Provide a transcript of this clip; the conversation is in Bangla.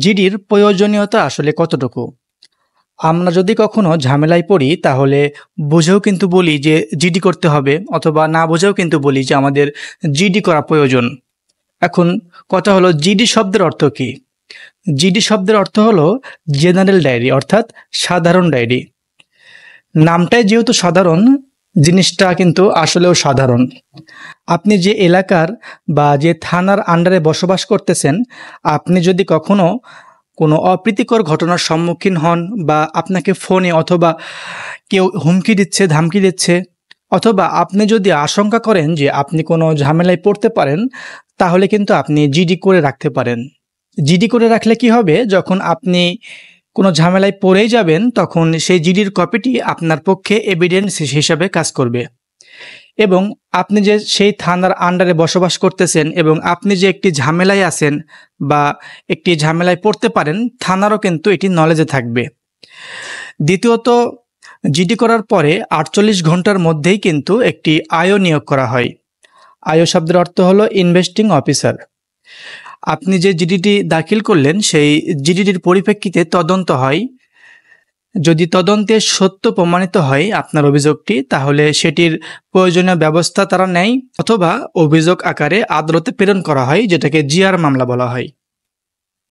জিডির প্রয়োজনীয়তা আসলে কতটুকু? আমরা যদি কখনো ঝামেলায় পড়ি তাহলে বুঝেও কিন্তু বলি যে জিডি করতে হবে, অথবা না বুঝেও কিন্তু বলি যে আমাদের জিডি করা প্রয়োজন। এখন কথা হলো, জিডি শব্দের অর্থ কী? জিডি শব্দের অর্থ হলো জেনারেল ডায়েরি, অর্থাৎ সাধারণ ডায়েরি। নামটাই যেহেতু সাধারণ, জিনিসটা কিন্তু আসলেও সাধারণ। আপনি যে এলাকার বা যে থানার আন্ডারে বসবাস করতেছেন, আপনি যদি কখনো কোনো অপ্রীতিকর ঘটনার সম্মুখীন হন, বা আপনাকে ফোনে অথবা কেউ হুমকি দিচ্ছে, ধামকি দিচ্ছে, অথবা আপনি যদি আশঙ্কা করেন যে আপনি কোনো ঝামেলায় পড়তে পারেন, তাহলে কিন্তু আপনি জিডি করে রাখতে পারেন। জিডি করে রাখলে কি হবে, যখন আপনি কোনো ঝামেলায় পড়েই যাবেন, তখন সেই জিডির কপিটি আপনার পক্ষে এভিডেন্স হিসাবে কাজ করবে। এবং আপনি যে সেই থানার আন্ডারে বসবাস করতেছেন, এবং আপনি যে একটি ঝামেলায় আছেন বা একটি ঝামেলায় পড়তে পারেন, থানারও কিন্তু এটি নলেজে থাকবে। দ্বিতীয়ত, জিডি করার পরে 48 ঘন্টার মধ্যেই কিন্তু একটি আইও নিয়োগ করা হয়। আইও শব্দের অর্থ হলো ইনভেস্টিং অফিসার। আপনি যে জিডিটি দাখিল করলেন, সেই জিডিটির পরিপ্রেক্ষিতে তদন্ত হয়। যদি তদন্তে সত্য প্রমাণিত হয় আপনার অভিযোগটি, তাহলে সেটির প্রয়োজনীয় ব্যবস্থা তারা নেয়, অথবা অভিযোগ আকারে আদালতে প্রেরণ করা হয়, যেটাকে জিআর মামলা বলা হয়।